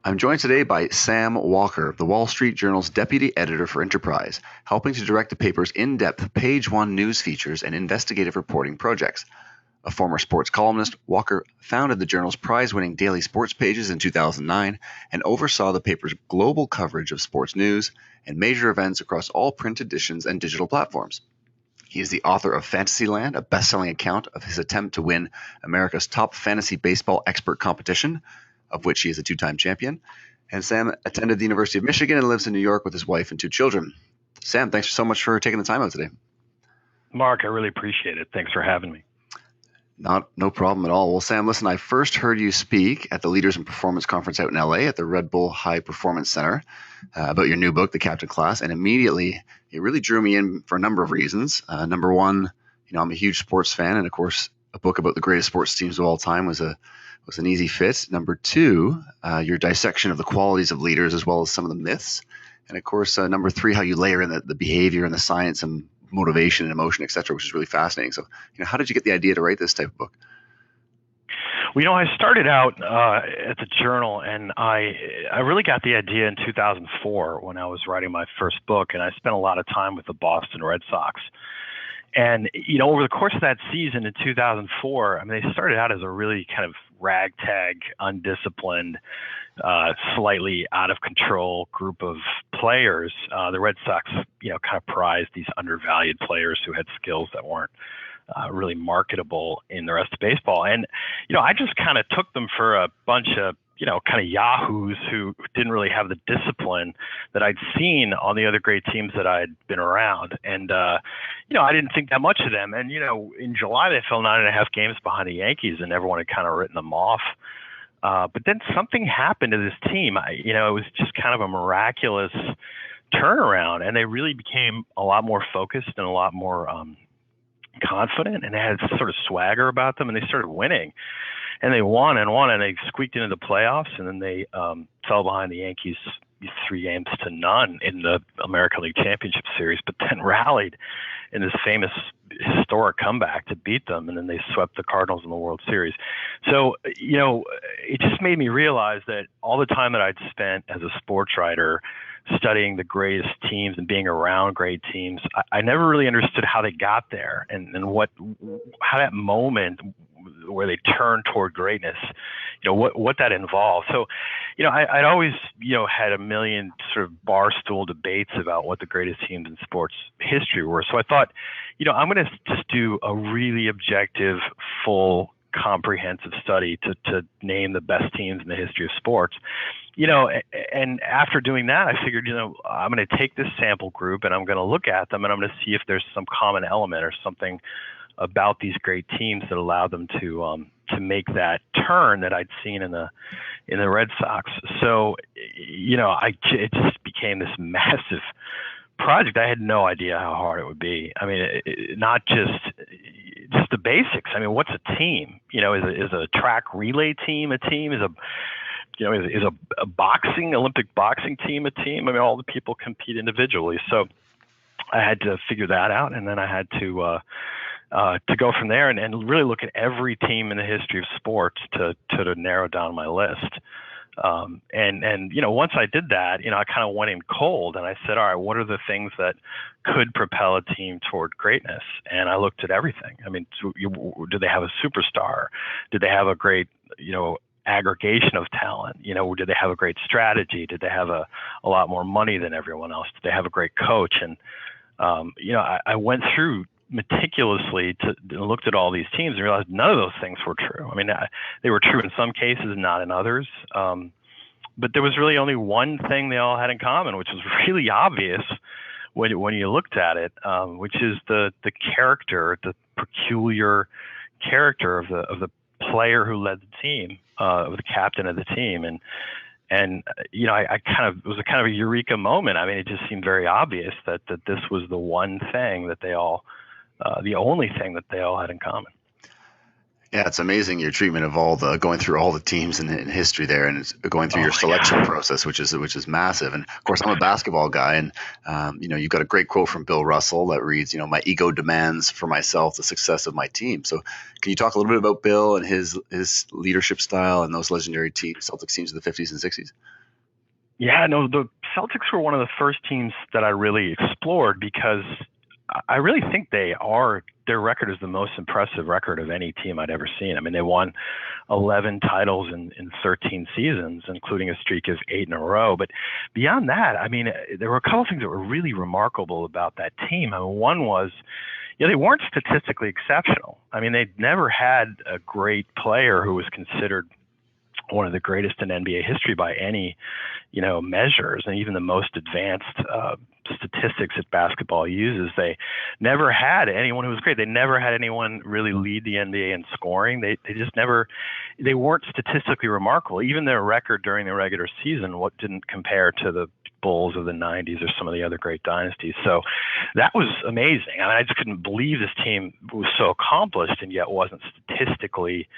I'm joined today by Sam Walker, the Wall Street Journal's deputy editor for Enterprise, helping to direct the paper's in-depth page-one news features and investigative reporting projects. A former sports columnist, Walker founded the journal's prize-winning daily sports pages in 2009 and oversaw the paper's global coverage of sports news and major events across all print editions and digital platforms. He is the author of Fantasyland, a best-selling account of his attempt to win America's top fantasy baseball expert competition, of which he is a two-time champion. And Sam attended the University of Michigan and lives in New York with his wife and two children. Sam, thanks so much for taking the time out today. Mark, I really appreciate it. Thanks for having me. No problem at all. Well, Sam, listen, I first heard you speak at the Leaders in Performance conference out in LA at the Red Bull High Performance Center about your new book, The Captain Class, and immediately it really drew me in for a number of reasons. Number one, I'm a huge sports fan, and of course, a book about the greatest sports teams of all time was an easy fit. Number two, your dissection of the qualities of leaders as well as some of the myths, and of course, number three, how you layer in the behavior and the science and motivation and emotion, et cetera, which is really fascinating. So, how did you get the idea to write this type of book? Well, I started out at the Journal, and I really got the idea in 2004 when I was writing my first book, and I spent a lot of time with the Boston Red Sox. And, over the course of that season in 2004, they started out as a really kind of ragtag, undisciplined, slightly out of control group of players. The Red Sox, kind of prized these undervalued players who had skills that weren't really marketable in the rest of baseball. And, I just kind of took them for a bunch of, kind of yahoos who didn't really have the discipline that I'd seen on the other great teams that I'd been around. And, I didn't think that much of them. And, in July, they fell 9.5 games behind the Yankees, and everyone had kind of written them off. But then something happened to this team. It was just kind of a miraculous turnaround, and they really became a lot more focused and a lot more confident, and they had sort of swagger about them, and they started winning. And they won, and they squeaked into the playoffs, and then they fell behind the Yankees 3-0 in the American League Championship Series, but then rallied in this famous historic comeback to beat them, and then they swept the Cardinals in the World Series. So, it just made me realize that all the time that I'd spent as a sports writer studying the greatest teams and being around great teams, I never really understood how they got there and how that moment where they turned toward greatness, what that involved. So, I'd always, had a million sort of barstool debates about what the greatest teams in sports history were. So I thought, I'm going to just do a really objective, full, comprehensive study to name the best teams in the history of sports. And after doing that, I figured, I'm going to take this sample group and I'm going to look at them and I'm going to see if there's some common element or something about these great teams that allowed them to make that turn that I'd seen in the Red Sox. So, it just became this massive project. I had no idea how hard it would be. Not just the basics. What's a team? Is a track relay team a team? Is a Olympic boxing team a team? All the people compete individually. So I had to figure that out, and then I had to go from there and really look at every team in the history of sports to narrow down my list. And once I did that, I kind of went in cold and I said, all right, what are the things that could propel a team toward greatness? And I looked at everything. Do they have a superstar? Did they have a great, aggregation of talent? Did they have a great strategy? Did they have a lot more money than everyone else? Did they have a great coach? And, I went through meticulously to looked at all these teams and realized none of those things were true. They were true in some cases, not in others. But there was really only one thing they all had in common, which was really obvious when you looked at it, which is the character, the peculiar character of the player who led the team, of the captain of the team. And I it was a kind of a eureka moment. It just seemed very obvious that this was the one thing that they all, the only thing that they all had in common. Yeah, it's amazing your treatment of all the going through all the teams in history there, and it's going through Oh your my selection God. process, which is massive. And of course, I'm a basketball guy, and you've got a great quote from Bill Russell that reads, "My ego demands for myself the success of my team." So, can you talk a little bit about Bill and his leadership style and those legendary Celtics teams of the 50s and 60s? Yeah, no, the Celtics were one of the first teams that I really explored because I really think their record is the most impressive record of any team I'd ever seen. I mean, they won 11 titles in 13 seasons, including a streak of 8 in a row. But beyond that, I mean, there were a couple of things that were really remarkable about that team. I mean, one was, they weren't statistically exceptional. I mean, they'd never had a great player who was considered one of the greatest in NBA history by any, measures, and even the most advanced statistics that basketball uses. They never had anyone who was great. They never had anyone really lead the NBA in scoring. They just never, they weren't statistically remarkable. Even their record during the regular season, what didn't compare to the Bulls of the 90s or some of the other great dynasties. So that was amazing. I mean, I just couldn't believe this team was so accomplished and yet wasn't statistically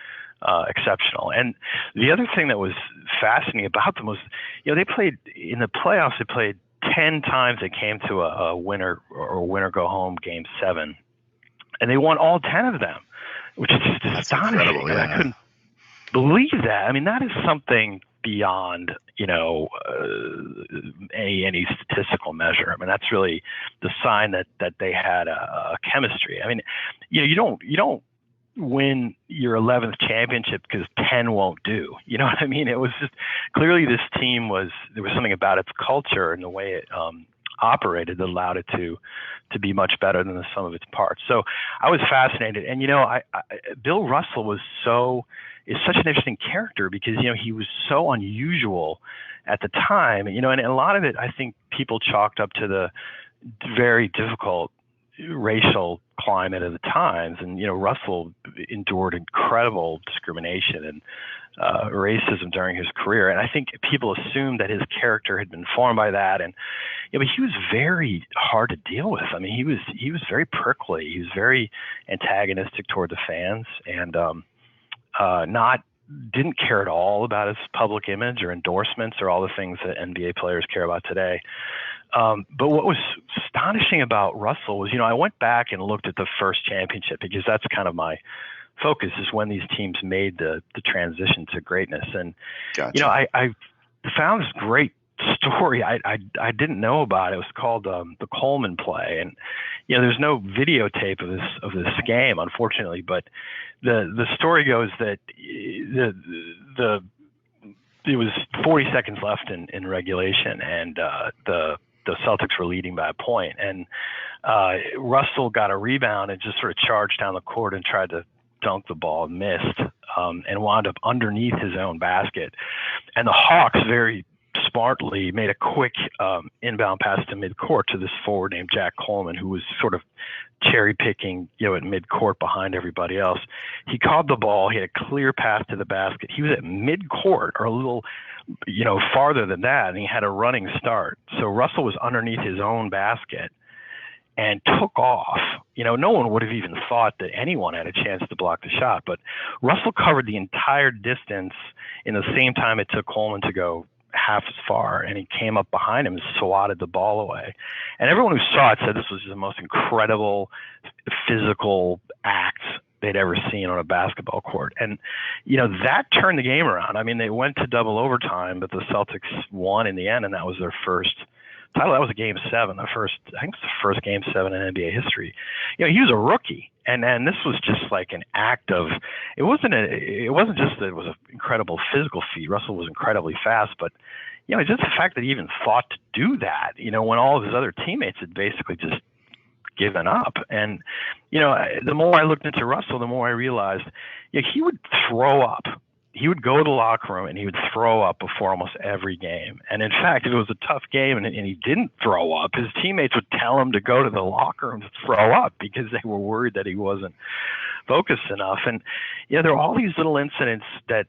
exceptional. And the other thing that was fascinating about them was, they played in the playoffs. They played 10 times. They came to a winner go home game 7, and they won all 10 of them, which is just astonishing. Yeah. I couldn't believe that. I mean, that is something beyond, any statistical measure. I mean, that's really the sign that they had a chemistry. I mean, you don't win your 11th championship because 10 won't do. You know what I mean? It was just clearly this team there was something about its culture and the way it operated that allowed it to be much better than the sum of its parts. So I was fascinated. And, Bill Russell is such an interesting character because, he was so unusual at the time, and a lot of it, I think people chalked up to the very difficult racial climate of the times. And, Russell endured incredible discrimination and racism during his career. And I think people assumed that his character had been formed by that. And, but he was very hard to deal with. I mean, he was very prickly. He was very antagonistic toward the fans and didn't care at all about his public image or endorsements or all the things that NBA players care about today. But what was astonishing about Russell was, I went back and looked at the first championship because that's kind of my focus, is when these teams made the transition to greatness. And, Gotcha. I found this great story I didn't know about. It was called the Coleman play. And, there's no videotape of this game, unfortunately, but the story goes that it was 40 seconds left in regulation, and the Celtics were leading by a point, and Russell got a rebound and just sort of charged down the court and tried to dunk the ball and missed, and wound up underneath his own basket. And the Hawks very smartly made a quick inbound pass to midcourt to this forward named Jack Coleman, who was sort of cherry picking, at midcourt behind everybody else. He caught the ball. He had a clear path to the basket. He was at midcourt, or a little, farther than that, and he had a running start. So Russell was underneath his own basket and took off. No one would have even thought that anyone had a chance to block the shot, but Russell covered the entire distance in the same time it took Coleman to go half as far, and he came up behind him and swatted the ball away. And everyone who saw it said this was the most incredible physical act they'd ever seen on a basketball court. And, that turned the game around. I mean, they went to double overtime, but the Celtics won in the end, and that was their first title. That was a game 7, I think it's the first game 7 in NBA history. He was a rookie, and this was just like an act of, it wasn't just that it was an incredible physical feat. Russell was incredibly fast, but just the fact that he even thought to do that, when all of his other teammates had basically just given up. And the more I looked into Russell, the more I realized he would throw up. He would go to the locker room and he would throw up before almost every game. And in fact, if it was a tough game and he didn't throw up, his teammates would tell him to go to the locker room to throw up because they were worried that he wasn't focused enough. And, there are all these little incidents that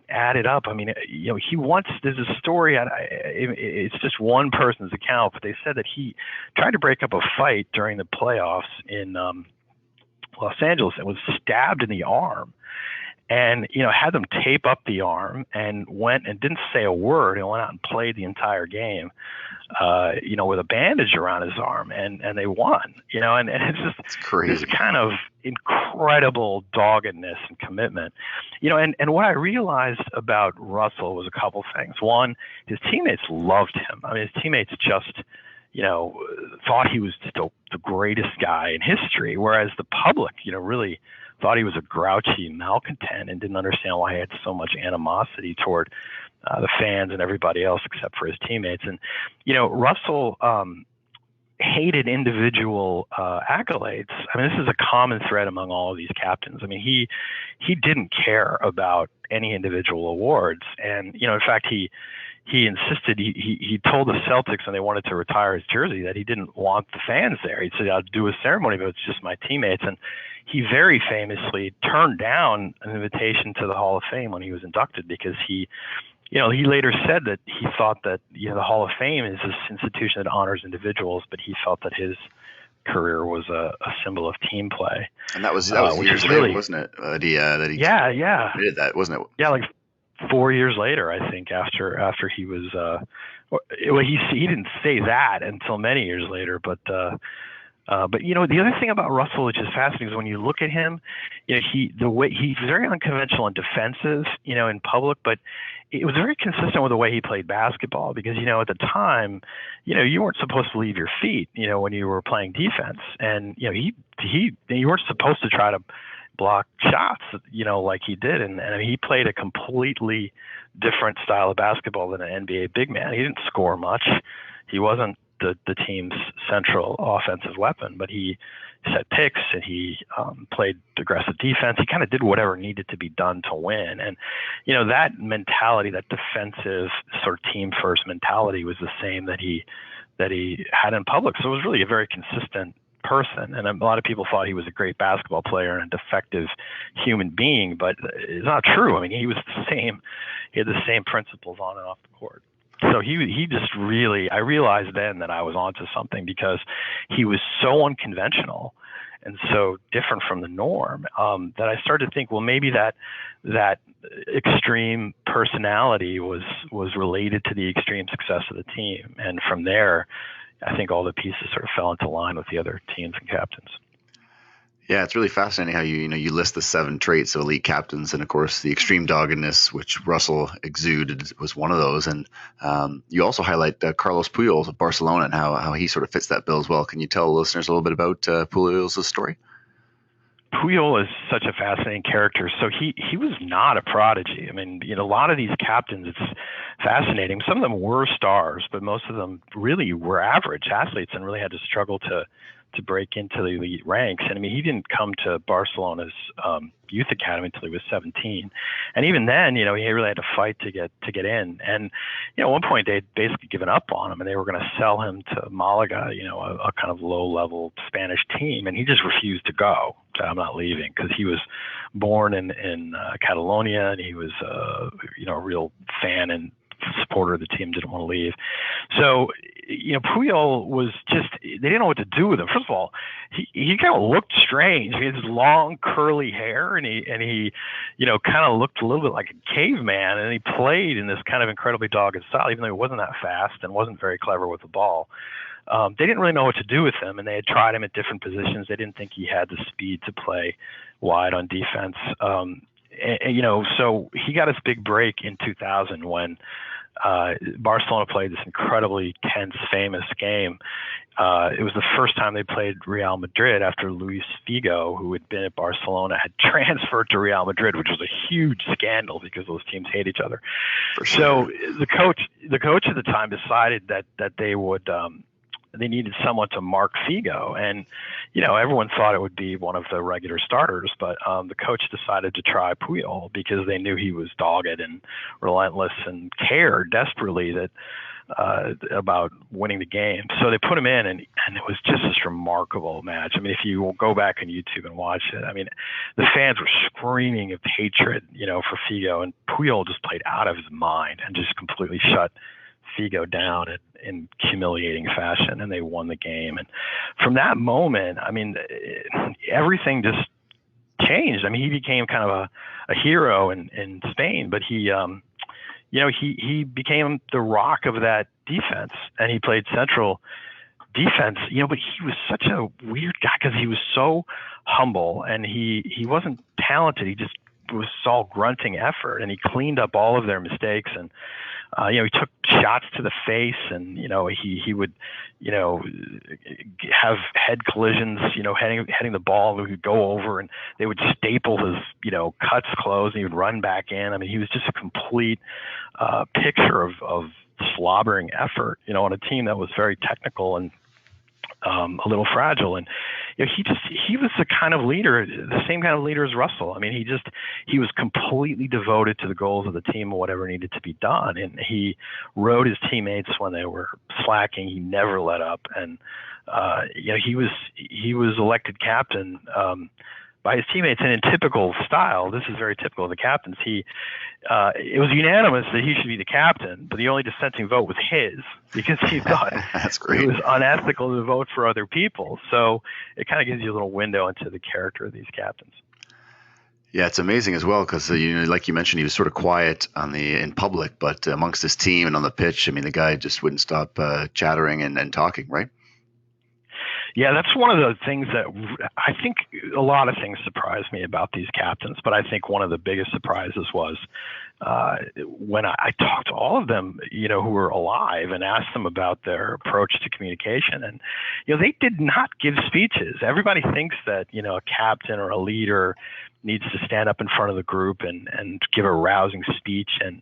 added up. I mean, there's a story, it's just one person's account, but they said that he tried to break up a fight during the playoffs in Los Angeles and was stabbed in the arm. and had them tape up the arm, and went and didn't say a word, and went out and played the entire game, with a bandage around his arm, and they won, and it's just this kind of incredible doggedness and commitment, and what I realized about Russell was a couple things. One, his teammates loved him. I mean, his teammates just, thought he was just the greatest guy in history, whereas the public, really thought he was a grouchy malcontent and didn't understand why he had so much animosity toward the fans and everybody else except for his teammates. And, Russell hated individual accolades. I mean, this is a common thread among all of these captains. I mean, he didn't care about any individual awards. And, in fact, he insisted, he told the Celtics when they wanted to retire his jersey that he didn't want the fans there. He said, I'll do a ceremony, but it's just my teammates. And he very famously turned down an invitation to the Hall of Fame when he was inducted because he later said that he thought that, the Hall of Fame is this institution that honors individuals, but he felt that his career was a symbol of team play. And that was years later, wasn't it? That he did that, wasn't it? Yeah, like 4 years later, I think, after he was, he didn't say that until many years later, but the other thing about Russell, which is fascinating, is when you look at him, he's very unconventional and defensive, in public, but it was very consistent with the way he played basketball because, at the time, you weren't supposed to leave your feet, when you were playing defense, and, you weren't supposed to try to block shots, like he did. And he played a completely different style of basketball than an NBA big man. He didn't score much. He wasn't the team's central offensive weapon, but he set picks and he played aggressive defense. He kind of did whatever needed to be done to win. And, that mentality, that defensive sort of team first mentality was the same that he had in public. So it was really a very consistent person. And a lot of people thought he was a great basketball player and a defective human being, but it's not true. I mean, he was the same. He had the same principles on and off the court. So he just really, I realized then that I was onto something because he was so unconventional and so different from the norm that I started to think, well, maybe that extreme personality was related to the extreme success of the team. And from there, I think all the pieces sort of fell into line with the other teams and captains. Yeah, it's really fascinating how you list the 7 traits of elite captains, and of course the extreme doggedness, which Russell exuded, was one of those. And you also highlight Carlos Puyol of Barcelona and how he sort of fits that bill as well. Can you tell listeners a little bit about Puyol's story? Puyol is such a fascinating character. So he was not a prodigy. I mean, a lot of these captains, it's fascinating. Some of them were stars, but most of them really were average athletes and really had to struggle to break into the elite ranks. And I mean, he didn't come to Barcelona's youth academy until he was 17. And even then, he really had to fight to get in. And, at one point they'd basically given up on him and they were going to sell him to Malaga, a kind of low level Spanish team. And he just refused to go. I'm not leaving, because he was born in Catalonia and he was, a real fan and supporter of the team, didn't want to leave. So, Puyol was just, they didn't know what to do with him. First of all, he kind of looked strange. He had this long curly hair and he kind of looked a little bit like a caveman, and he played in this kind of incredibly dogged style, even though he wasn't that fast and wasn't very clever with the ball. They didn't really know what to do with him, and they had tried him at different positions. They didn't think he had the speed to play wide on defense. So he got his big break in 2000 when Barcelona played this incredibly tense, famous game. It was the first time they played Real Madrid after Luis Figo, who had been at Barcelona, had transferred to Real Madrid, which was a huge scandal because those teams hate each other. So the coach at the time decided that they would they needed someone to mark Figo, and everyone thought it would be one of the regular starters, but the coach decided to try Puyol because they knew he was dogged and relentless and cared desperately about winning the game. So they put him in, and it was just this remarkable match. I mean, if you will go back on YouTube and watch it, I mean, the fans were screaming of hatred, for Figo, and Puyol just played out of his mind and just completely shut Figo down in humiliating fashion, and they won the game. And from that moment, I mean, everything just changed. I mean, he became kind of a hero in Spain, but he became the rock of that defense, and he played central defense, but he was such a weird guy because he was so humble, and he wasn't talented. He just was all grunting effort, and he cleaned up all of their mistakes, and he took shots to the face, and he would have head collisions, heading the ball, and he would go over, and they would staple his cuts closed, and he would run back in. I mean, he was just a complete picture of slobbering effort, on a team that was very technical and a little fragile. And he was the kind of leader, the same kind of leader as Russell. I mean, he was completely devoted to the goals of the team and whatever needed to be done. And he rode his teammates when they were slacking. He never let up. And he was elected captain by his teammates, and in typical style, this is very typical of the captains. It was unanimous that he should be the captain, but the only dissenting vote was his, because he thought That's great. It was unethical to vote for other people. So it kind of gives you a little window into the character of these captains. Yeah, it's amazing as well because like you mentioned, he was sort of quiet in public, but amongst his team and on the pitch, I mean, the guy just wouldn't stop chattering and talking, right? Yeah, that's one of the things that I think a lot of things surprised me about these captains, but I think one of the biggest surprises was when I talked to all of them, who were alive, and asked them about their approach to communication. And, they did not give speeches. Everybody thinks that, a captain or a leader needs to stand up in front of the group and give a rousing speech and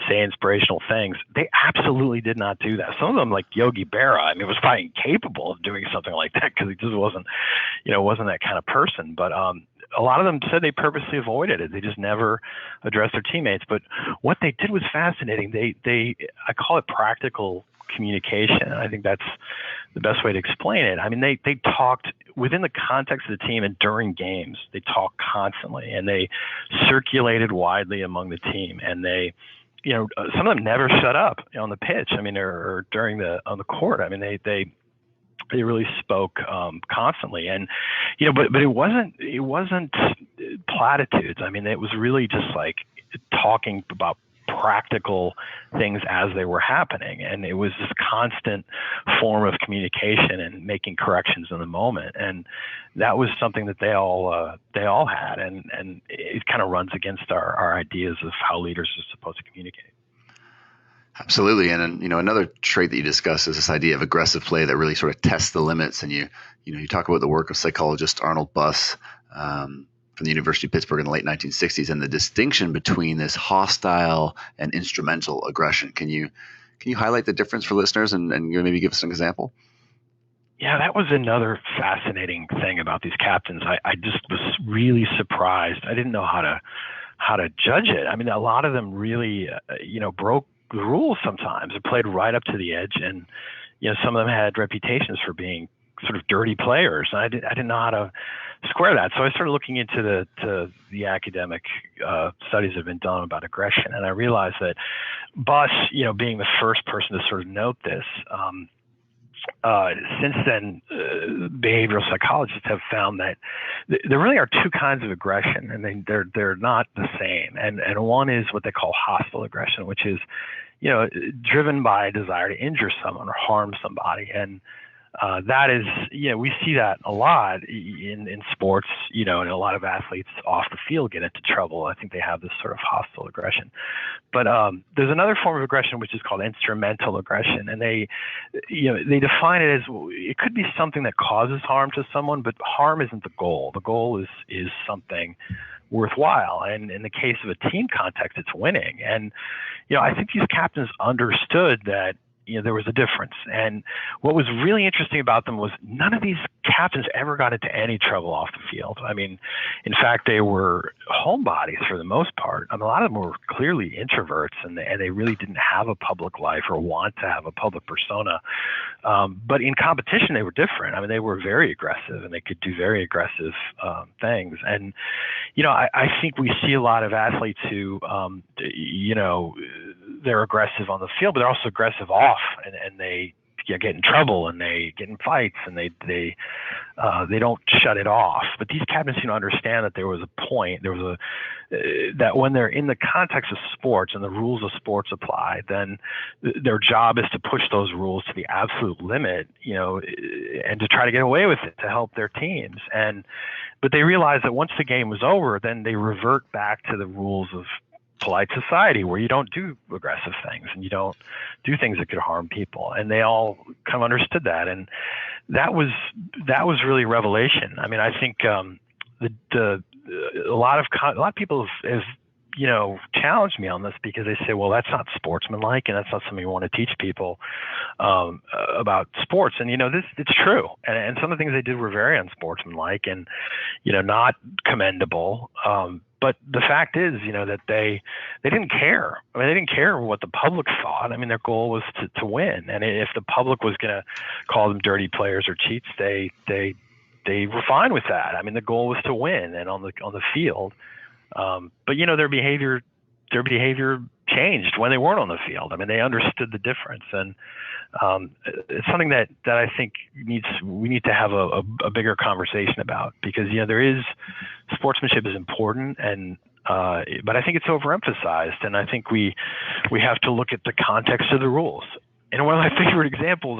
say inspirational things. They absolutely did not do that. Some of them, like Yogi Berra, I mean, was probably incapable of doing something like that because he just wasn't that kind of person. But a lot of them said they purposely avoided it. They just never addressed their teammates. But what they did was fascinating. I call it practical communication. I think that's the best way to explain it. I mean, they talked within the context of the team, and during games, they talked constantly, and they circulated widely among the team, and they, some of them never shut up on the pitch. I mean, or on the court. I mean, they really spoke constantly, and but it wasn't platitudes. I mean, it was really just like talking about practical things as they were happening, and it was this constant form of communication and making corrections in the moment, and that was something that they all had, and it kind of runs against our ideas of how leaders are supposed to communicate. Absolutely, and another trait that you discuss is this idea of aggressive play that really sort of tests the limits, and you talk about the work of psychologist Arnold Buss from the University of Pittsburgh in the late 1960s, and the distinction between this hostile and instrumental aggression. Can you highlight the difference for listeners and maybe give us an example? Yeah, that was another fascinating thing about these captains. I just was really surprised. I didn't know how to judge it. I mean, a lot of them really, broke the rules sometimes. It played right up to the edge, and some of them had reputations for being sort of dirty players. And I didn't know how to square that. So I started looking into the academic studies that have been done about aggression, and I realized that Buss, being the first person to sort of note this, since then, behavioral psychologists have found that there really are two kinds of aggression, and they're not the same. And one is what they call hostile aggression, which is, driven by a desire to injure someone or harm somebody. And that is, we see that a lot in sports, and a lot of athletes off the field get into trouble. I think they have this sort of hostile aggression. But there's another form of aggression which is called instrumental aggression, and they define it as, it could be something that causes harm to someone, but harm isn't the goal. The goal is something worthwhile, and in the case of a team context, it's winning. And I think these captains understood that there was a difference. And what was really interesting about them was none of these captains ever got into any trouble off the field. I mean, in fact, they were homebodies for the most part. I mean, a lot of them were clearly introverts, and they really didn't have a public life or want to have a public persona. But in competition, they were different. I mean, they were very aggressive, and they could do very aggressive things. And, I think we see a lot of athletes who, they're aggressive on the field, but they're also aggressive off, and they get in trouble, and they get in fights, and they They don't shut it off. But these captains seem to understand that there was a point. There was that when they're in the context of sports and the rules of sports apply, then their job is to push those rules to the absolute limit, and to try to get away with it to help their teams. But they realize that once the game was over, then they revert back to the rules of polite society, where you don't do aggressive things and you don't do things that could harm people. And they all kind of understood that. And that was really revelation. I mean, I think a lot of people have challenged me on this, because they say, well, that's not sportsmanlike, and that's not something you want to teach people about sports. And it's true. And some of the things they did were very unsportsmanlike and not commendable. But the fact is, that they didn't care. I mean, they didn't care what the public thought. I mean, their goal was to win. And if the public was going to call them dirty players or cheats, they were fine with that. I mean, the goal was to win and on the field. But their behavior changed when they weren't on the field. I mean, they understood the difference, and it's something that I think we need to have a bigger conversation about, because sportsmanship is important, and but I think it's overemphasized, and I think we have to look at the context of the rules. And one of my favorite examples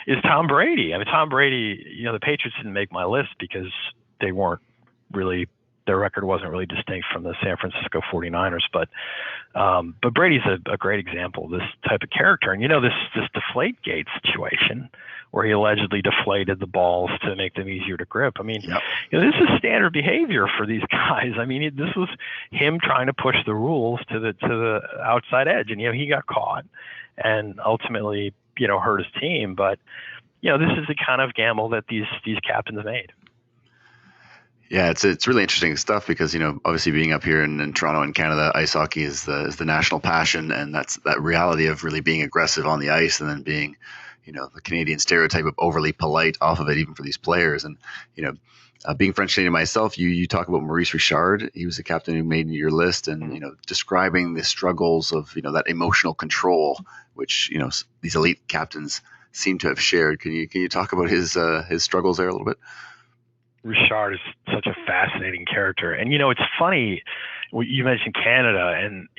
is Tom Brady. I mean, Tom Brady, the Patriots didn't make my list because they weren't really, their record wasn't really distinct from the San Francisco 49ers, but Brady's a great example of this type of character. And this Deflategate situation, where he allegedly deflated the balls to make them easier to grip. I mean, Yep. This is standard behavior for these guys. I mean, this was him trying to push the rules to the outside edge, and he got caught and ultimately hurt his team. But this is the kind of gamble that these captains made. Yeah, it's really interesting stuff, because obviously being up here in Toronto and Canada, ice hockey is the national passion, and that's that reality of really being aggressive on the ice, and then being the Canadian stereotype of overly polite off of it, even for these players. And being French Canadian myself, you talk about Maurice Richard. He was the captain who made your list, and describing the struggles of that emotional control, which these elite captains seem to have shared. Can you talk about his struggles there a little bit? Richard is such a fascinating character. And, it's funny, you mentioned Canada, and,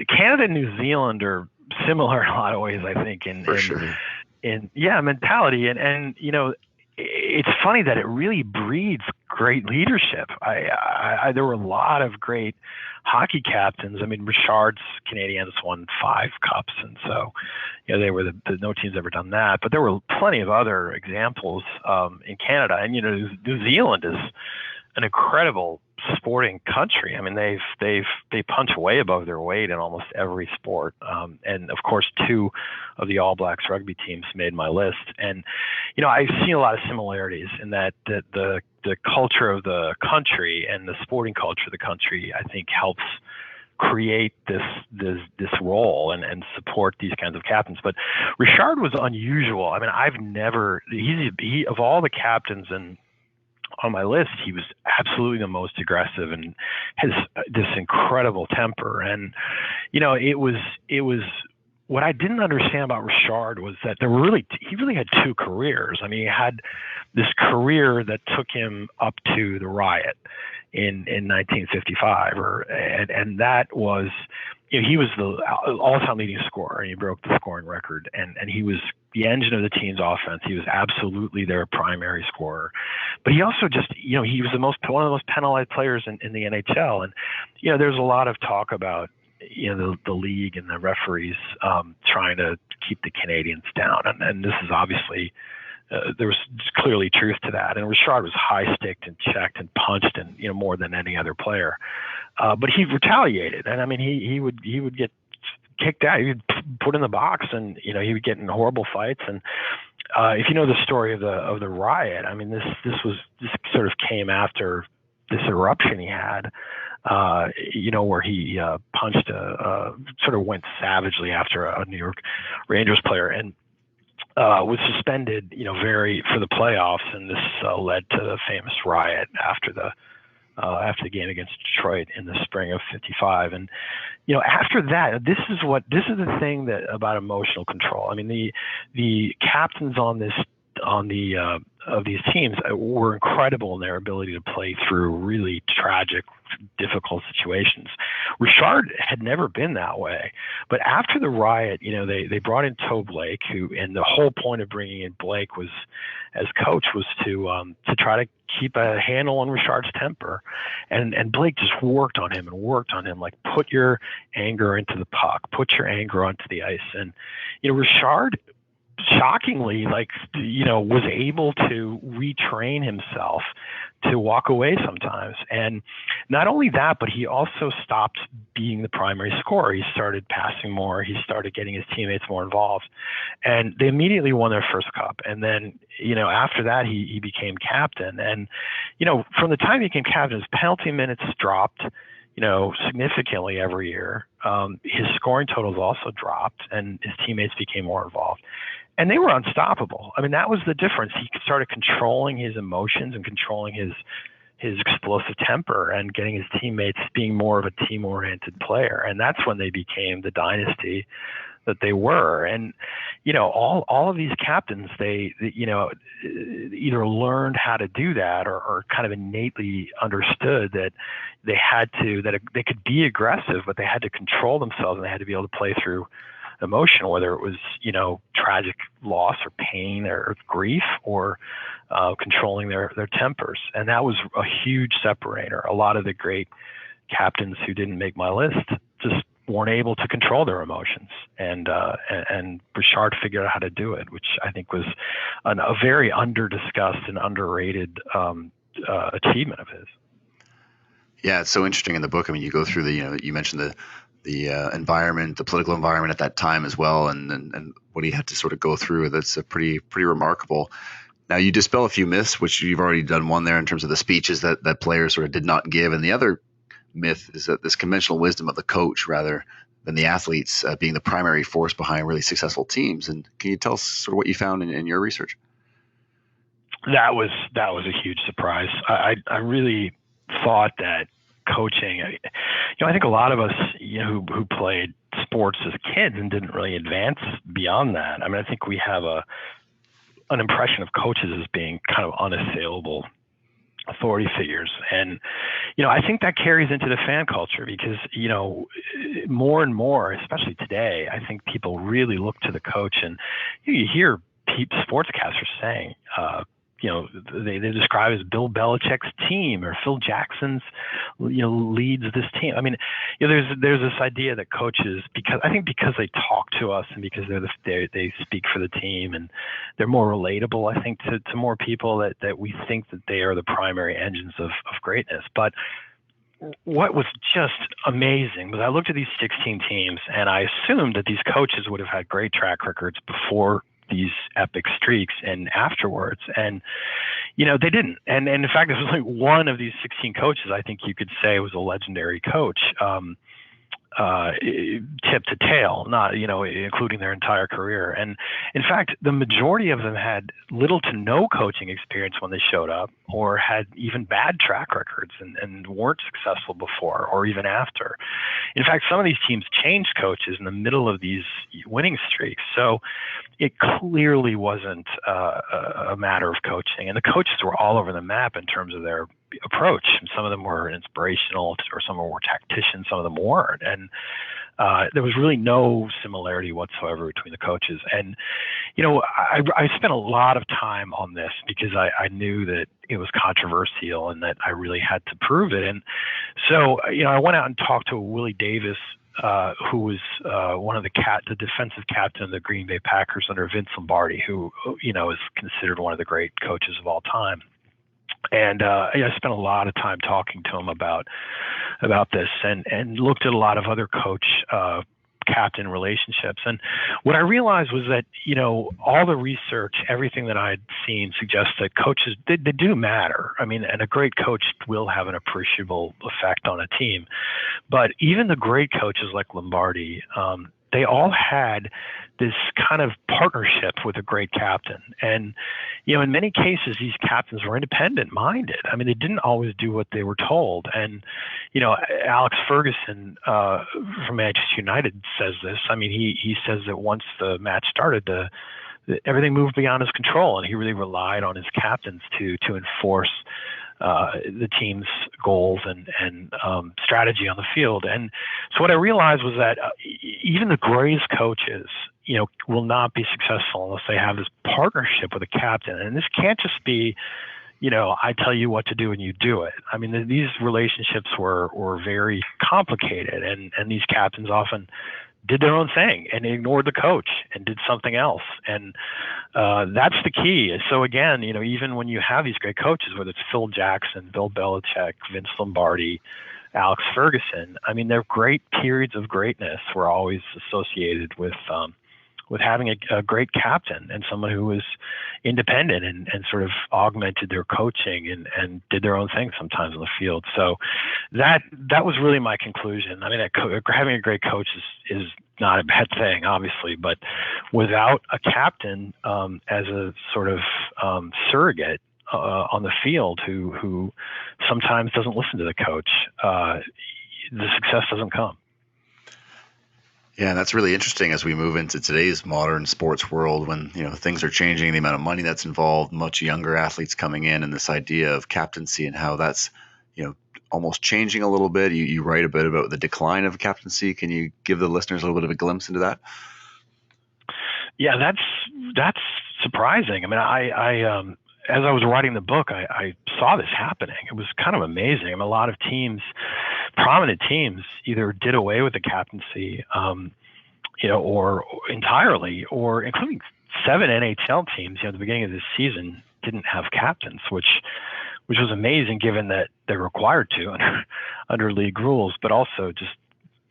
Canada and New Zealand are similar in a lot of ways, I think, in mentality. And, it's funny that it really breeds great leadership. There were a lot of great hockey captains. I mean, Richard's Canadiens won 5 cups, and so they were no team's ever done that. But there were plenty of other examples in Canada, and New Zealand is an incredible sporting country. I mean, they punch way above their weight in almost every sport. And of course, 2 of the All Blacks rugby teams made my list. And, I've seen a lot of similarities in that the culture of the country and the sporting culture of the country, I think, helps create this role and support these kinds of captains. But Richard was unusual. I mean, he of all the captains on my list, he was absolutely the most aggressive and has this incredible temper. And, it was what I didn't understand about Richard was that he really had 2 careers. I mean, he had this career that took him up to the riot in 1955, and that was, he was the all-time leading scorer, and he broke the scoring record, and he was the engine of the team's offense. He was absolutely their primary scorer, but he also just, he was one of the most penalized players in the NHL. And there's a lot of talk about the league and the referees trying to keep the Canadians down, and this is obviously there was clearly truth to that. And Richard was high-sticked and checked and punched, and more than any other player. But he retaliated, and I mean he would get kicked out. He would put in the box, and he would get in horrible fights. And if you know the story of the riot, I mean this sort of came after this eruption he had, where he punched sort of went savagely after a New York Rangers player, and was suspended, for the playoffs, and this led to the famous riot after the game against Detroit in the spring of '55. And after that, this is the thing that about emotional control. I mean, the captains on the of these teams were incredible in their ability to play through really tragic, difficult situations. Richard had never been that way, but after the riot, they brought in Toe Blake, and the whole point of bringing in Blake was, as coach, was to try to keep a handle on Richard's temper, and Blake just worked on him, like, put your anger into the puck, put your anger onto the ice, and Richard, shockingly, was able to retrain himself to walk away sometimes. And not only that, but he also stopped being the primary scorer. He started passing more. He started getting his teammates more involved. And they immediately won their first cup. And then, after that, he became captain. And, from the time he became captain, his penalty minutes dropped, significantly every year. His scoring totals also dropped, and his teammates became more involved. And they were unstoppable. I mean, that was the difference. He started controlling his emotions and controlling his explosive temper and getting his teammates being more of a team-oriented player. And that's when they became the dynasty that they were. And, all of these captains, they either learned how to do that or kind of innately understood that they could be aggressive, but they had to control themselves, and they had to be able to play through emotion, whether it was, tragic loss or pain or grief, or controlling their tempers. And that was a huge separator. A lot of the great captains who didn't make my list just weren't able to control their emotions. And Richard figured out how to do it, which I think was a very under-discussed and underrated achievement of his. Yeah, it's so interesting in the book. I mean, you go through you mentioned the environment, the political environment at that time as well, and what he had to sort of go through. That's a pretty remarkable. Now, you dispel a few myths, which you've already done one there in terms of the speeches that players sort of did not give, and the other myth is that this conventional wisdom of the coach rather than the athletes being the primary force behind really successful teams. And can you tell us sort of what you found in your research? That was a huge surprise. I really thought that coaching, I think a lot of us, who played sports as kids and didn't really advance beyond that. I mean, I think we have an impression of coaches as being kind of unassailable authority figures. And, I think that carries into the fan culture because, more and more, especially today, I think people really look to the coach, and you hear sportscasters saying, they describe as Bill Belichick's team or Phil Jackson's, leads this team. I mean, there's this idea that coaches, because they talk to us and because they speak for the team and they're more relatable, I think, to more people that we think that they are the primary engines of greatness. But what was just amazing was I looked at these 16 teams and I assumed that these coaches would have had great track records before these epic streaks and afterwards. And, they didn't. And in fact, this was like one of these 16 coaches, I think you could say, was a legendary coach, tip to tail, not, including their entire career. And in fact, the majority of them had little to no coaching experience when they showed up, or had even bad track records and weren't successful before or even after. In fact, some of these teams changed coaches in the middle of these winning streaks. So it clearly wasn't a matter of coaching. And the coaches were all over the map in terms of their approach. And some of them were inspirational, or some were tacticians, some of them weren't. And there was really no similarity whatsoever between the coaches. And, I spent a lot of time on this because I knew that it was controversial and that I really had to prove it. And so, I went out and talked to Willie Davis, who was one of the defensive captain of the Green Bay Packers under Vince Lombardi, who, is considered one of the great coaches of all time. And I spent a lot of time talking to him about this, and looked at a lot of other coach captain relationships. And what I realized was that, all the research, everything that I had seen suggests that coaches, they do matter. I mean, and a great coach will have an appreciable effect on a team. But even the great coaches like Lombardi, they all had this kind of partnership with a great captain. And, in many cases, these captains were independent minded. I mean, they didn't always do what they were told. And, Alex Ferguson from Manchester United says this. I mean, he says that once the match started, the everything moved beyond his control, and he really relied on his captains to enforce the team's goals and strategy on the field. And so what I realized was that even the greatest coaches, will not be successful unless they have this partnership with a captain. And this can't just be, I tell you what to do and you do it. I mean, these relationships were very complicated, and these captains often did their own thing and ignored the coach and did something else. And that's the key. So again, even when you have these great coaches, whether it's Phil Jackson, Bill Belichick, Vince Lombardi, Alex Ferguson, I mean, their great periods of greatness were always associated with having a great captain and someone who was independent and sort of augmented their coaching and did their own thing sometimes on the field. So that was really my conclusion. I mean, having a great coach is not a bad thing, obviously, but without a captain as a sort of surrogate on the field who sometimes doesn't listen to the coach, the success doesn't come. Yeah, that's really interesting as we move into today's modern sports world when, things are changing, the amount of money that's involved, much younger athletes coming in, and this idea of captaincy and how that's, almost changing a little bit. You write a bit about the decline of captaincy. Can you give the listeners a little bit of a glimpse into that? Yeah, that's surprising. I mean, I as I was writing the book, I saw this happening. It was kind of amazing. I mean, a lot of teams, prominent teams, either did away with the captaincy, or entirely, or including 7 NHL teams, at the beginning of this season didn't have captains, which was amazing given that they're required to under league rules, but also just,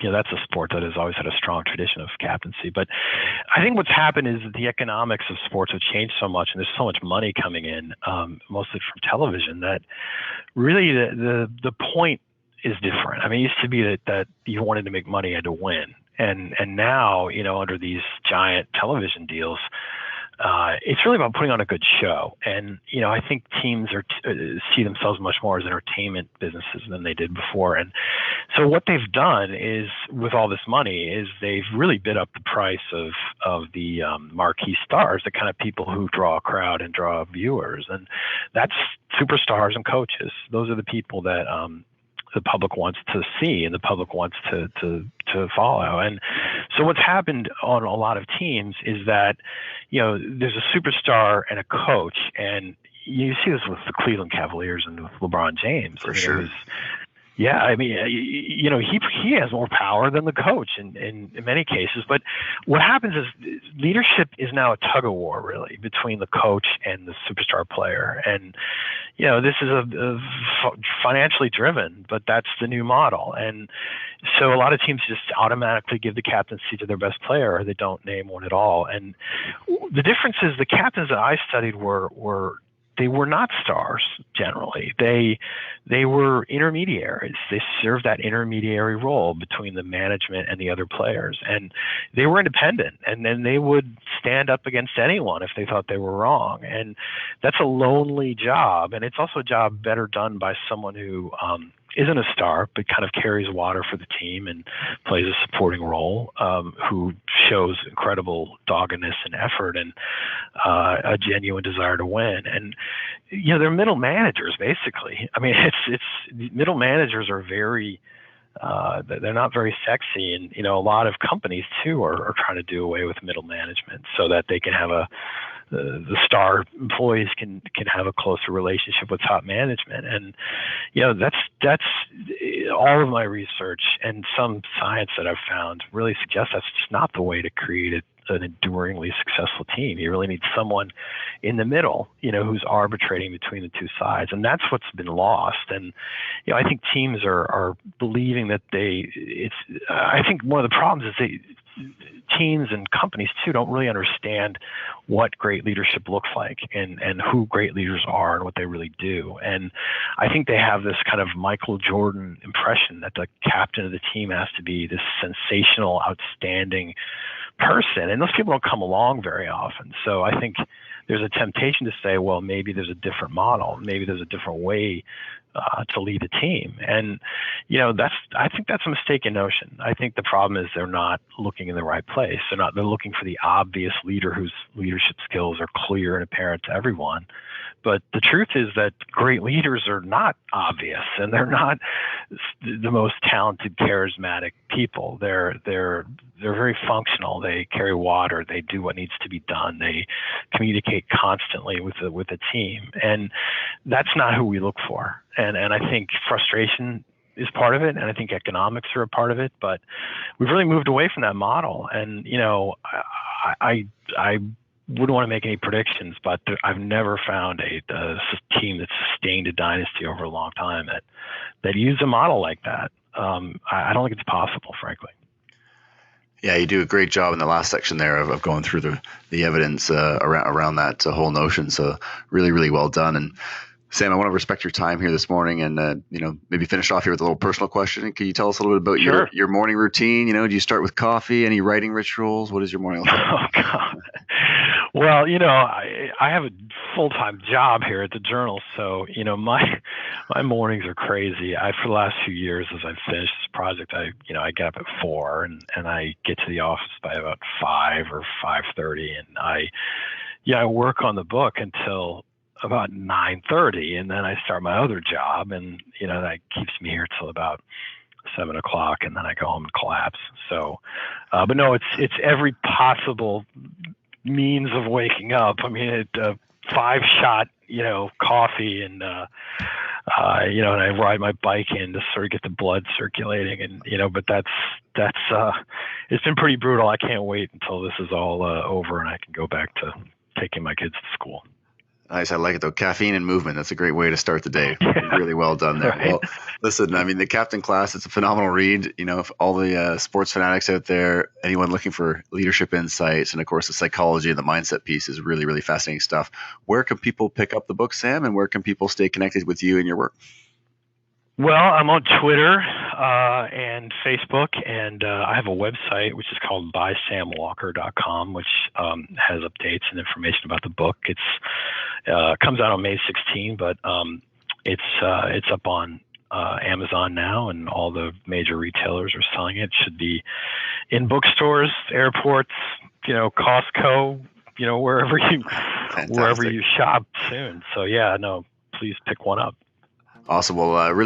that's a sport that has always had a strong tradition of captaincy. But I think what's happened is that the economics of sports have changed so much, and there's so much money coming in, mostly from television, that really the point is different. I mean, it used to be that you wanted to make money, you had to win. And now, under these giant television deals, it's really about putting on a good show. And, I think teams see themselves much more as entertainment businesses than they did before. And so what they've done is, with all this money, is they've really bid up the price of the marquee stars, the kind of people who draw a crowd and draw viewers. And that's superstars and coaches. Those are the people that the public wants to see and the public wants to follow. And so what's happened on a lot of teams is that, there's a superstar and a coach, and you see this with the Cleveland Cavaliers and with LeBron James. For sure. Yeah, I mean, he has more power than the coach in many cases. But what happens is leadership is now a tug of war, really, between the coach and the superstar player. And, this is a financially driven, but that's the new model. And so a lot of teams just automatically give the captaincy to their best player, or they don't name one at all. And the difference is the captains that I studied they were not stars generally. They were intermediaries. They served that intermediary role between the management and the other players. And they were independent. And then they would stand up against anyone if they thought they were wrong. And that's a lonely job. And it's also a job better done by someone who isn't a star, but kind of carries water for the team and plays a supporting role, who shows incredible doggedness and effort and a genuine desire to win. And, they're middle managers, basically. I mean, it's middle managers are very, they're not very sexy. And, a lot of companies, too, are trying to do away with middle management so that they can have the star employees can have a closer relationship with top management. And, that's all of my research and some science that I've found really suggests that's just not the way to create an enduringly successful team. You really need someone in the middle, who's arbitrating between the two sides. And that's what's been lost. And, I think teams are believing that I think one of the problems is teams and companies too don't really understand what great leadership looks like and who great leaders are and what they really do. And I think they have this kind of Michael Jordan impression that the captain of the team has to be this sensational, outstanding person. And those people don't come along very often. So I think there's a temptation to say, well, maybe there's a different model. Maybe there's a different way to lead a team. And, I think that's a mistaken notion. I think the problem is they're not looking in the right place. They're looking for the obvious leader whose leadership skills are clear and apparent to everyone. But the truth is that great leaders are not obvious, and they're not the most talented, charismatic people. They're very functional. They carry water. They do what needs to be done. They communicate constantly with the team, and that's not who we look for. And I think frustration is part of it, and I think economics are a part of it. But we've really moved away from that model. And I wouldn't want to make any predictions, but I've never found a team that's sustained a dynasty over a long time that used a model like that. I don't think it's possible, frankly. Yeah, you do a great job in the last section there of going through the evidence around that whole notion. So really, really well done. And Sam, I want to respect your time here this morning, and maybe finish off here with a little personal question. Can you tell us a little bit about Sure. your morning routine? Do you start with coffee? Any writing rituals? What is your morning like? Oh God. Well, I have a full-time job here at the Journal, so my mornings are crazy. For the last few years, as I've finished this project, I get up at 4 and I get to the office by about 5 or 5:30, and I work on the book until about 9:30, and then I start my other job, and that keeps me here till about 7 o'clock, and then I go home and collapse. So, but no, it's every possible means of waking up. I mean, 5-shot, coffee, and and I ride my bike in to sort of get the blood circulating, and but that's it's been pretty brutal. I can't wait until this is all over and I can go back to taking my kids to school. Nice. I like it, though. Caffeine and movement. That's a great way to start the day. Yeah. Really well done there. Right. Well, listen, I mean, the Captain Class, it's a phenomenal read. If all the sports fanatics out there, anyone looking for leadership insights, and of course the psychology and the mindset piece is really, really fascinating stuff. Where can people pick up the book, Sam, and where can people stay connected with you and your work? Well, I'm on Twitter and Facebook, and I have a website which is called bysamwalker.com, which has updates and information about the book. It's comes out on May 16, but it's up on Amazon now, and all the major retailers are selling it. It should be in bookstores, airports, Costco, wherever you shop soon. So please pick one up. Awesome. Well, really